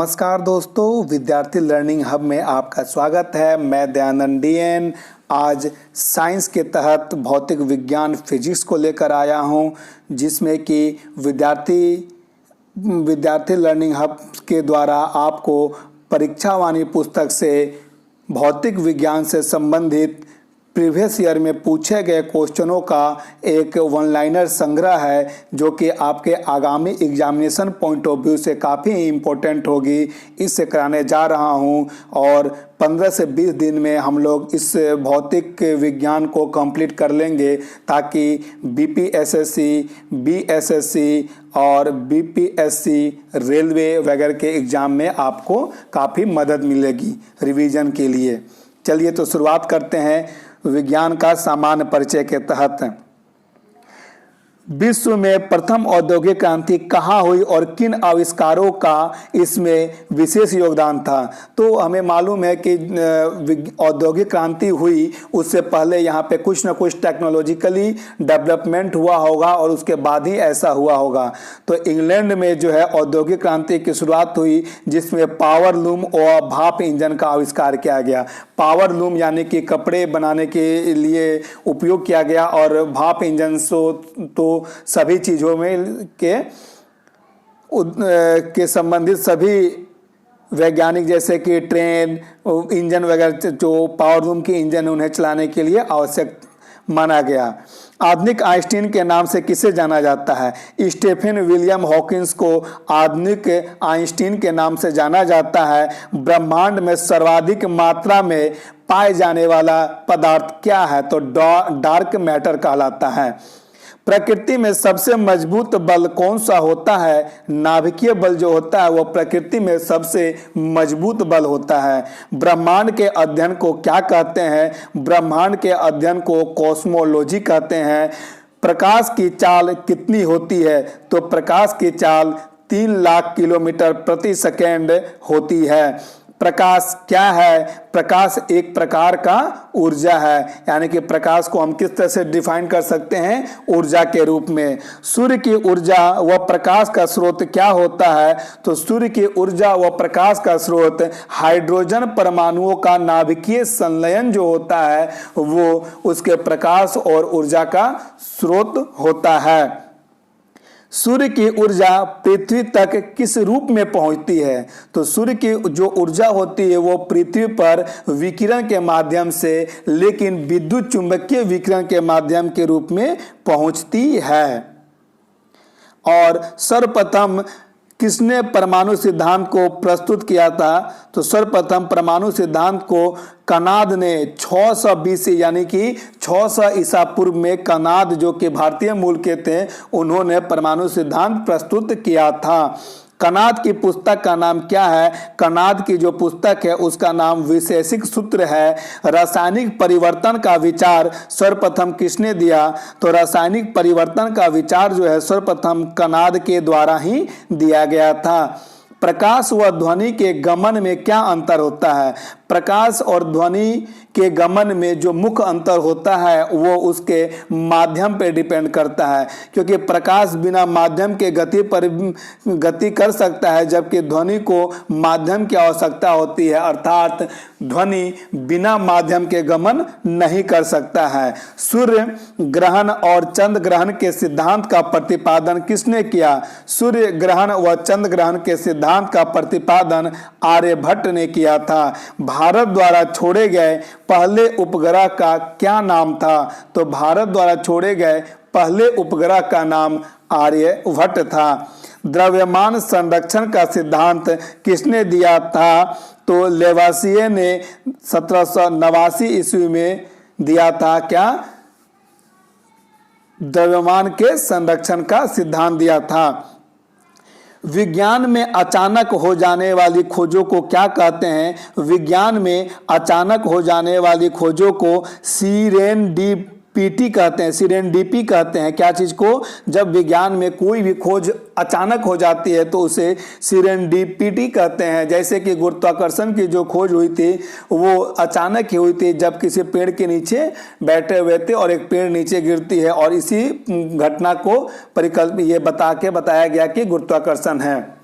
नमस्कार दोस्तों, विद्यार्थी लर्निंग हब में आपका स्वागत है। मैं दयानंद डीएन आज साइंस के तहत भौतिक विज्ञान फिजिक्स को लेकर आया हूं, जिसमें कि विद्यार्थी लर्निंग हब के द्वारा आपको परीक्षा वाणी पुस्तक से भौतिक विज्ञान से संबंधित प्रीवियस ईयर में पूछे गए क्वेश्चनों का एक वन लाइनर संग्रह है, जो कि आपके आगामी एग्जामिनेशन पॉइंट ऑफ व्यू से काफ़ी इम्पोर्टेंट होगी। इससे कराने जा रहा हूं और 15 से 20 दिन में हम लोग इस भौतिक विज्ञान को कंप्लीट कर लेंगे, ताकि बीपीएसएससी, बीएसएससी और बीपीएससी, रेलवे वगैरह के एग्ज़ाम में आपको काफ़ी मदद मिलेगी रिवीजन के लिए। चलिए तो शुरुआत करते हैं विज्ञान का सामान्य परिचय के तहत। विश्व में प्रथम औद्योगिक क्रांति कहाँ हुई और किन आविष्कारों का इसमें विशेष योगदान था। तो हमें मालूम है कि औद्योगिक क्रांति हुई, उससे पहले यहाँ पे कुछ न कुछ टेक्नोलॉजिकली डेवलपमेंट हुआ होगा और उसके बाद ही ऐसा हुआ होगा। तो इंग्लैंड में जो है औद्योगिक क्रांति की शुरुआत हुई, जिसमें पावर लूम और भाप इंजन का आविष्कार किया गया। पावर लूम यानी कि कपड़े बनाने के लिए उपयोग किया गया, और भाप इंजन तो सभी चीज़ों में के संबंधित सभी वैज्ञानिक, जैसे कि ट्रेन इंजन वगैरह, जो पावर लूम के इंजन उन्हें चलाने के लिए आवश्यक माना गया। आधुनिक आइंस्टीन के नाम से किसे जाना जाता है। स्टीफन विलियम हॉकिंस को आधुनिक आइंस्टीन के नाम से जाना जाता है। ब्रह्मांड में सर्वाधिक मात्रा में पाए जाने वाला पदार्थ क्या है, तो डार्क मैटर कहलाता है। प्रकृति में सबसे मजबूत बल कौन सा होता है। नाभिकीय बल जो होता है वो प्रकृति में सबसे मजबूत बल होता है। ब्रह्मांड के अध्ययन को क्या कहते हैं। ब्रह्मांड के अध्ययन को कॉस्मोलॉजी कहते हैं। प्रकाश की चाल कितनी होती है, तो प्रकाश की चाल 3 लाख किलोमीटर प्रति सेकेंड होती है। प्रकाश क्या है। प्रकाश एक प्रकार का ऊर्जा है, यानी कि प्रकाश को हम किस तरह से डिफाइन कर सकते हैं, ऊर्जा के रूप में। सूर्य की ऊर्जा व प्रकाश का स्रोत क्या होता है, तो सूर्य की ऊर्जा व प्रकाश का स्रोत हाइड्रोजन परमाणुओं का नाभिकीय संलयन जो होता है, वो उसके प्रकाश और ऊर्जा का स्रोत होता है। सूर्य की ऊर्जा पृथ्वी तक किस रूप में पहुंचती है, तो सूर्य की जो ऊर्जा होती है वो पृथ्वी पर विकिरण के माध्यम से, लेकिन विद्युत चुंबकीय विकिरण के माध्यम के रूप में पहुंचती है। और सर्वप्रथम किसने परमाणु सिद्धांत को प्रस्तुत किया था, तो सर्वप्रथम परमाणु सिद्धांत को कनाद ने 600 BC यानी कि 600 ईसा पूर्व में कनाद, जो कि भारतीय मूल के थे, उन्होंने परमाणु सिद्धांत प्रस्तुत किया था। कनाद की पुस्तक का नाम क्या है। कनाद की जो पुस्तक है उसका नाम विशेषिक सूत्र है। रासायनिक परिवर्तन का विचार सर्वप्रथम किसने दिया, तो रासायनिक परिवर्तन का विचार जो है सर्वप्रथम कनाद के द्वारा ही दिया गया था। प्रकाश व ध्वनि के गमन में क्या अंतर होता है। प्रकाश और ध्वनि के गमन में जो मुख्य अंतर होता है वो उसके माध्यम पर डिपेंड करता है, क्योंकि प्रकाश बिना माध्यम के गति पर गति कर सकता है, जबकि ध्वनि को माध्यम की आवश्यकता होती है, अर्थात ध्वनि बिना माध्यम के गमन नहीं कर सकता है। सूर्य ग्रहण और चंद्र ग्रहण के सिद्धांत का प्रतिपादन किसने किया। सूर्य ग्रहण व चंद्र ग्रहण के सिद्धांत का प्रतिपादन आर्यभट्ट ने किया था। भारत द्वारा छोड़े गए पहले उपग्रह का क्या नाम था, तो भारत द्वारा छोड़े गए पहले उपग्रह का नाम आर्यभट्ट था। द्रव्यमान संरक्षण का सिद्धांत किसने दिया था, तो लेवासिये ने 1789 ईस्वी में दिया था। क्या, द्रव्यमान के संरक्षण का सिद्धांत दिया था। विज्ञान में अचानक हो जाने वाली खोजों को क्या कहते हैं। विज्ञान में अचानक हो जाने वाली खोजों को सीरेंडिपिटी कहते हैं। सीरेंडिपी कहते हैं क्या चीज को, जब विज्ञान में कोई भी खोज अचानक हो जाती है तो उसे सीरेंडिपिटी कहते हैं। जैसे कि गुरुत्वाकर्षण की जो खोज हुई थी वो अचानक ही हुई थी, जब किसी पेड़ के नीचे बैठे हुए थे और एक पेड़ नीचे गिरती है, और इसी घटना को ये बताया गया कि गुरुत्वाकर्षण है।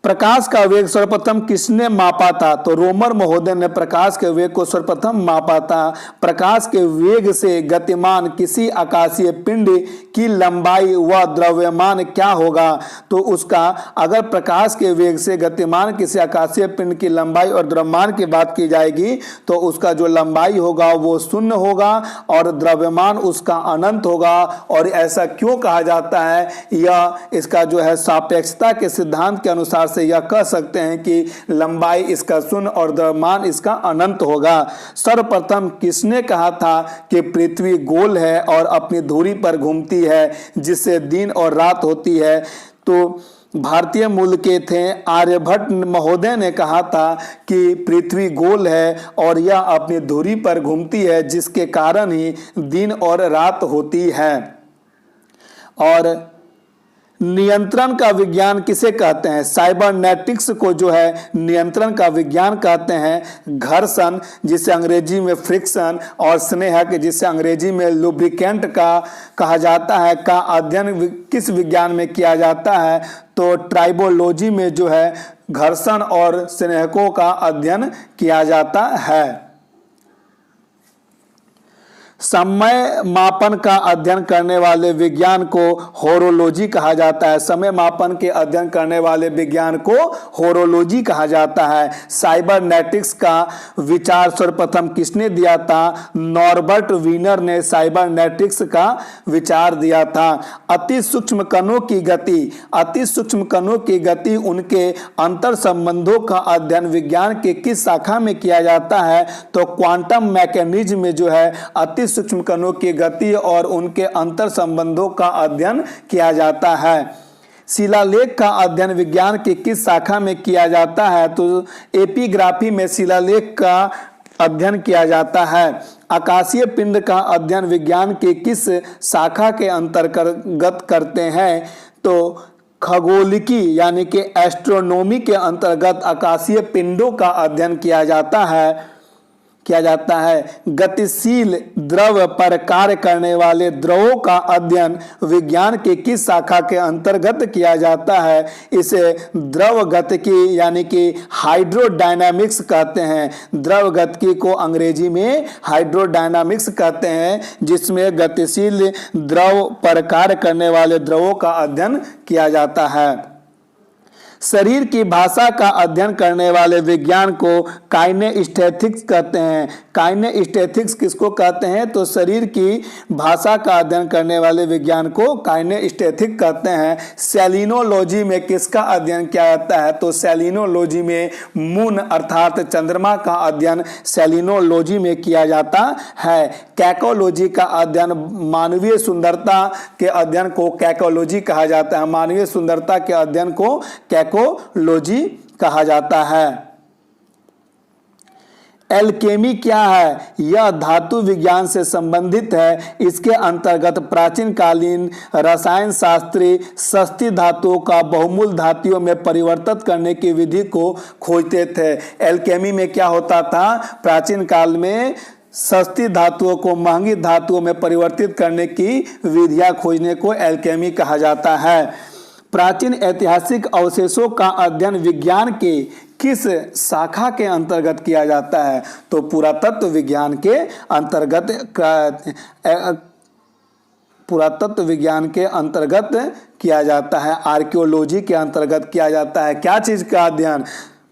प्रकाश का वेग सर्वप्रथम किसने मापा था? तो रोमर महोदय ने प्रकाश के वेग को सर्वप्रथम मापा था। प्रकाश के वेग से गतिमान किसी आकाशीय पिंड की लंबाई व द्रव्यमान क्या होगा? तो उसका, अगर प्रकाश के वेग से गतिमान किसी आकाशीय पिंड की लंबाई और द्रव्यमान की बात की जाएगी तो उसका जो लंबाई होगा वो शून्य होगा और द्रव्यमान उसका अनंत होगा। और ऐसा क्यों कहा जाता है? यह इसका जो है सापेक्षता के सिद्धांत के अनुसार से यह कह सकते हैं कि लंबाई इसका शून्य और द्रव्यमान इसका अनंत होगा। सर्वप्रथम किसने कहा था कि पृथ्वी गोल है और अपनी धुरी पर घूमती है जिससे दिन और रात होती है? तो भारतीय मूल के थे आर्यभट्ट महोदय ने कहा था कि पृथ्वी गोल है और यह अपनी धुरी पर घूमती है जिसके कारण ही दिन और रात होती है। और नियंत्रण का विज्ञान किसे कहते हैं? साइबरनेटिक्स को जो है नियंत्रण का विज्ञान कहते हैं। घर्षण जिसे अंग्रेजी में फ्रिक्शन और स्नेहक जिसे अंग्रेजी में लुब्रिकेंट का कहा जाता है का अध्ययन किस विज्ञान में किया जाता है? तो ट्राइबोलॉजी में जो है घर्षण और स्नेहकों का अध्ययन किया जाता है। समय मापन का अध्ययन करने वाले विज्ञान को होरोलॉजी कहा जाता है। समय मापन के अध्ययन करने वाले विज्ञान को होरोलॉजी कहा जाता है। साइबरनेटिक्स का विचार सर्वप्रथम किसने दिया था? नॉर्बर्ट वीनर ने साइबरनेटिक्स का विचार दिया था। अति सूक्ष्म कणों की गति, अति सूक्ष्म कणों की गति उनके अंतर संबंधों का अध्ययन विज्ञान के किस शाखा में किया जाता है? तो क्वांटम मैकेनिज्म में जो है अति सूक्ष्म कणों की गति और उनके अंतर संबंधों का अध्ययन किया जाता है। शिलालेख का अध्ययन विज्ञान की किस शाखा में किया जाता है? तो एपिग्राफी में शिलालेख का अध्ययन किया जाता है। आकाशीय पिंड का अध्ययन विज्ञान के किस शाखा के अंतर्गत करते हैं? तो खगोलिकी यानी कि एस्ट्रोनॉमी के अंतर्गत आकाशीय पिंडों का अध्ययन किया जाता है। गतिशील द्रव पर कार्य करने वाले द्रवों का अध्ययन विज्ञान के किस शाखा के अंतर्गत किया जाता है? इसे द्रव गतिकी यानी कि हाइड्रोडायनामिक्स कहते हैं। द्रव गतिकी को अंग्रेजी में हाइड्रोडायनामिक्स कहते हैं, जिसमें गतिशील द्रव पर कार्य करने वाले द्रवों का अध्ययन किया जाता है। शरीर की भाषा का अध्ययन करने वाले विज्ञान को काइनेस्थेटिक्स कहते हैं। काइनेस्थेटिक्स किसको कहते हैं? तो शरीर की भाषा का अध्ययन करने वाले विज्ञान को काइनेस्थेटिक्स कहते हैं। सेलिनोलॉजी में किसका अध्ययन किया जाता है? तो सेलिनोलॉजी में मून अर्थात चंद्रमा का अध्ययन सेलिनोलॉजी में किया जाता है। कैकोलॉजी का अध्ययन, मानवीय सुंदरता के अध्ययन को कैकोलॉजी कहा जाता है। मानवीय सुंदरता के अध्ययन को कैकोलॉजी कहा जाता है। एल्केमी क्या है? यह धातु विज्ञान से संबंधित है। इसके अंतर्गत प्राचीन कालीन रसायन शास्त्री सस्ती धातुओं का बहुमूल धातुओं में परिवर्तित करने की विधि को खोजते थे। एल्केमी में क्या होता था? प्राचीन काल में सस्ती धातुओं को महंगी धातुओं में परिवर्तित करने की विधियां खोजने को एल्केमी कहा जाता है। प्राचीन ऐतिहासिक अवशेषों का अध्ययन विज्ञान के किस शाखा के अंतर्गत किया जाता है? तो पुरातत्व विज्ञान के अंतर्गत पुरातत्व विज्ञान के अंतर्गत किया जाता है। आर्कियोलॉजी के अंतर्गत किया जाता है। क्या चीज का अध्ययन?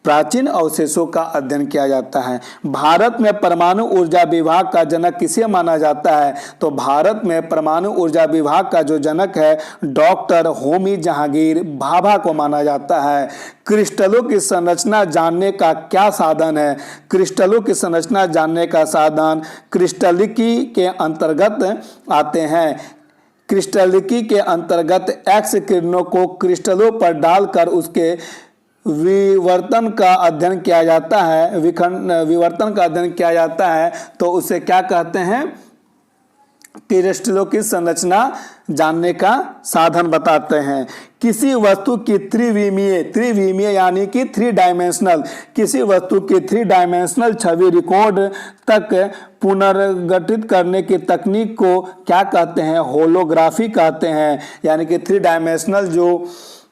प्राचीन अवशेषों का अध्ययन किया जाता है। भारत में परमाणु ऊर्जा विभाग का जनक किसे माना जाता है? तो भारत में परमाणु ऊर्जा विभाग का जो जनक है डॉक्टर होमी जहांगीर भाभा को माना जाता है। क्रिस्टलों की संरचना जानने का क्या साधन है? क्रिस्टलों की संरचना जानने का साधन क्रिस्टलिकी के अंतर्गत आते हैं। क्रिस्टलिकी के अंतर्गत एक्स किरणों को क्रिस्टलों पर डालकर उसके विवर्तन का अध्ययन किया जाता है। विवर्तन का अध्ययन किया जाता है तो उसे क्या कहते हैं? क्रिस्टलों की संरचना जानने का साधन बताते हैं। किसी वस्तु की त्रिविमीय यानी कि 3 डायमेंशनल, किसी वस्तु की 3 डायमेंशनल छवि रिकॉर्ड तक पुनर्गठित करने की तकनीक को क्या कहते हैं? होलोग्राफी कहते हैं। यानी कि 3 डायमेंशनल जो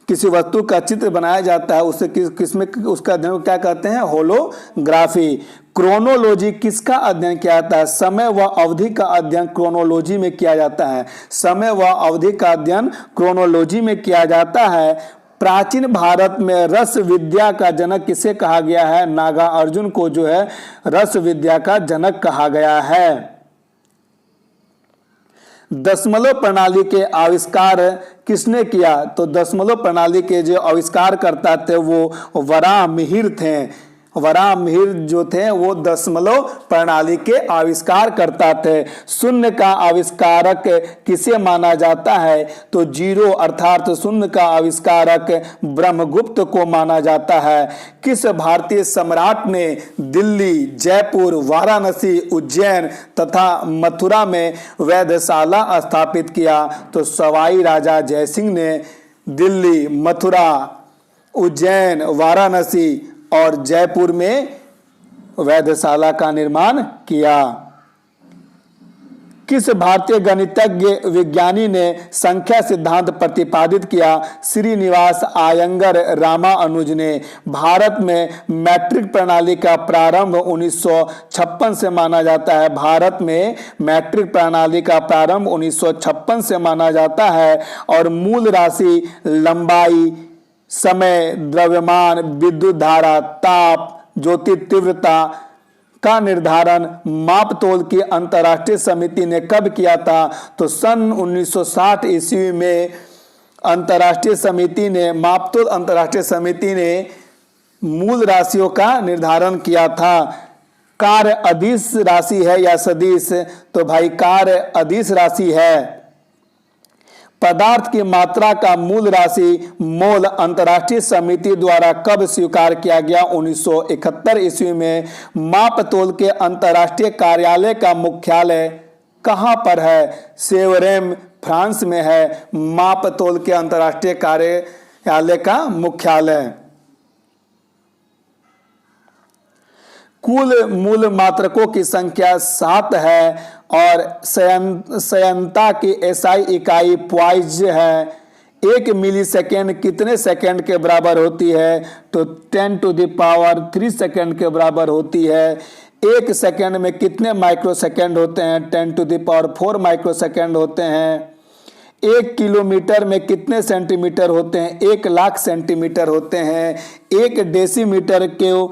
किसी वस्तु का चित्र बनाया जाता है उसे किसमें उसका अध्ययन क्या कहते हैं? होलोग्राफी। क्रोनोलॉजी किसका अध्ययन किया जाता है? समय व अवधि का अध्ययन क्रोनोलॉजी में किया जाता है। समय व अवधि का अध्ययन क्रोनोलॉजी में किया जाता है। प्राचीन भारत में रस विद्या का जनक किसे कहा गया है? नागार्जुन को जो है रस विद्या का जनक कहा गया है। दशमलव प्रणाली के आविष्कार किसने किया? तो दशमलव प्रणाली के जो आविष्कार करता थे वो वराहमिहिर थे। वराहमिहिर जो थे वो दशमलव प्रणाली के आविष्कार करता थे। शून्य का आविष्कारक किसे माना जाता है? तो जीरो अर्थात शून्य का आविष्कारक ब्रह्मगुप्त को माना जाता है। किस भारतीय सम्राट ने दिल्ली, जयपुर, वाराणसी, उज्जैन तथा मथुरा में वेधशाला स्थापित किया? तो सवाई राजा जयसिंह ने दिल्ली, मथुरा, उज्जैन, वाराणसी और जयपुर में वेधशाला का निर्माण किया। किस भारतीय गणितज्ञ विज्ञानी ने संख्या सिद्धांत प्रतिपादित किया? श्रीनिवास अयंगर रामानुज ने। भारत में मैट्रिक प्रणाली का प्रारंभ 1956 से माना जाता है। भारत में मैट्रिक प्रणाली का प्रारंभ 1956 से माना जाता है। और मूल राशि, लंबाई, समय, द्रव्यमान, विद्युत धारा, ताप, ज्योति तीव्रता का निर्धारण मापतोल की अंतर्राष्ट्रीय समिति ने कब किया था? तो सन 1960 ईस्वी में अंतर्राष्ट्रीय समिति ने मापतोल अंतर्राष्ट्रीय समिति ने मूल राशियों का निर्धारण किया था। कार्य अदिश राशि है या सदिश? तो भाई कार्य अदिश राशि है। पदार्थ की मात्रा का मूल राशि मोल अंतर्राष्ट्रीय समिति द्वारा कब स्वीकार किया गया? 1971 ईस्वी में। मापतोल के अंतर्राष्ट्रीय कार्यालय का मुख्यालय कहां पर है? सेवरेम, फ्रांस में है मापतोल के अंतर्राष्ट्रीय कार्यालय का मुख्यालय। कुल मूल मात्रकों की संख्या 7 है और संयंता की एसआई इकाई पॉइज है। 1 मिलीसेकेंड कितने सेकंड के बराबर होती है? तो 10⁻³ सेकंड के बराबर होती है। 1 सेकंड में कितने माइक्रोसेकंड होते हैं? 10⁴ माइक्रोसेकंड होते हैं। 1 किलोमीटर में कितने सेंटीमीटर होते हैं? 1 लाख सेंटीमीटर होते हैं। 1 डेसीमीटर को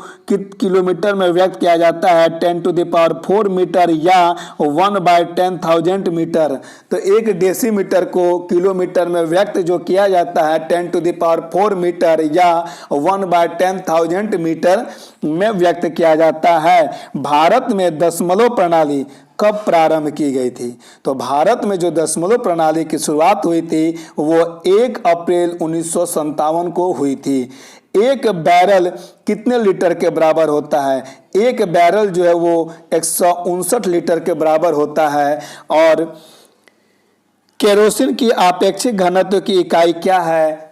किलोमीटर में व्यक्त किया जाता है 10⁴ मीटर या 1/10,000 मीटर। तो 1 डेसीमीटर को किलोमीटर में व्यक्त जो किया जाता है 10⁴ मीटर या 1/10,000 मीटर में व्यक्त किया जाता है। भारत में दशमलव प्रणाली कब प्रारंभ की गई थी? तो भारत में जो दशमलव प्रणाली की शुरुआत हुई थी वो 1 अप्रैल 1957 को हुई थी। 1 बैरल कितने लीटर के बराबर होता है? 1 बैरल जो है वो 159 लीटर के बराबर होता है। और केरोसिन की आपेक्षिक घनत्व की इकाई क्या है?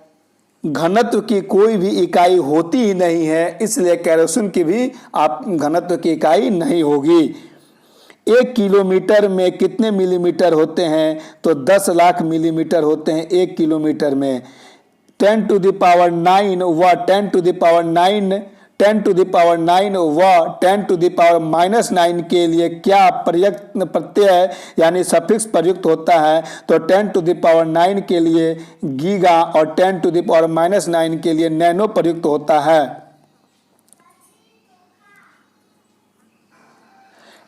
घनत्व की कोई भी इकाई होती ही नहीं है, इसलिए केरोसिन की भी घनत्व की इकाई नहीं होगी। 1 किलोमीटर में कितने मिलीमीटर होते हैं? तो 10 लाख मिलीमीटर होते हैं 1 किलोमीटर में। 10⁹ व 10⁻⁹ के लिए क्या प्रत्यय यानी सफिक्स प्रयुक्त होता है? तो 10⁹ के लिए गीगा और 10⁻⁹ के लिए नैनो प्रयुक्त होता है।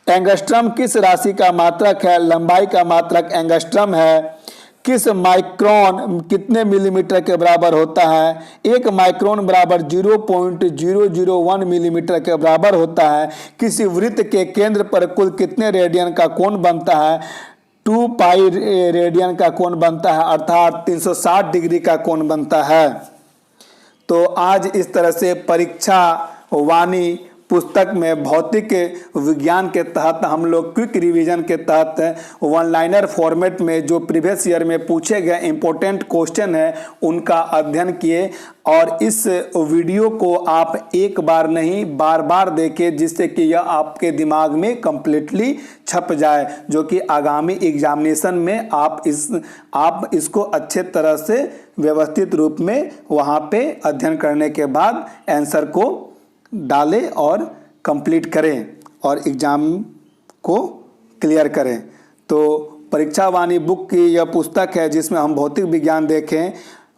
एंगस्ट्रम किस राशि का मात्रक है? लंबाई का मात्रक एंगस्ट्रम है। किस माइक्रोन कितने मिलीमीटर के बराबर होता है? 1 माइक्रोन बराबर 0.001 मिलीमीटर के बराबर होता है। किसी वृत्त के केंद्र पर कुल कितने रेडियन का कोण बनता है? 2 पाई रेडियन का कोण बनता है, अर्थात 360 डिग्री का कोण बनता है। तो आज इस तरह से परीक्षा वाणी पुस्तक में भौतिक विज्ञान के तहत हम लोग क्विक रिवीजन के तहत वन लाइनर फॉर्मेट में जो प्रीवियस ईयर में पूछे गए इंपॉर्टेंट क्वेश्चन है उनका अध्ययन किए और इस वीडियो को आप एक बार नहीं बार बार देखें, जिससे कि यह आपके दिमाग में कंप्लीटली छप जाए, जो कि आगामी एग्जामिनेशन में आप इसको अच्छे तरह से व्यवस्थित रूप में वहाँ पे अध्ययन करने के बाद आंसर को डालें और कंप्लीट करें और एग्ज़ाम को क्लियर करें। तो परीक्षा वाणी बुक की यह पुस्तक है जिसमें हम भौतिक विज्ञान देखें।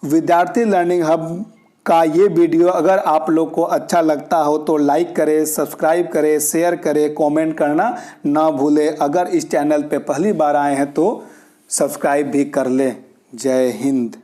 विद्यार्थी लर्निंग हब का ये वीडियो अगर आप लोग को अच्छा लगता हो तो लाइक करें, सब्सक्राइब करें, शेयर करें, कमेंट करना ना भूलें। अगर इस चैनल पे पहली बार आए हैं तो सब्सक्राइब भी कर लें। जय हिंद।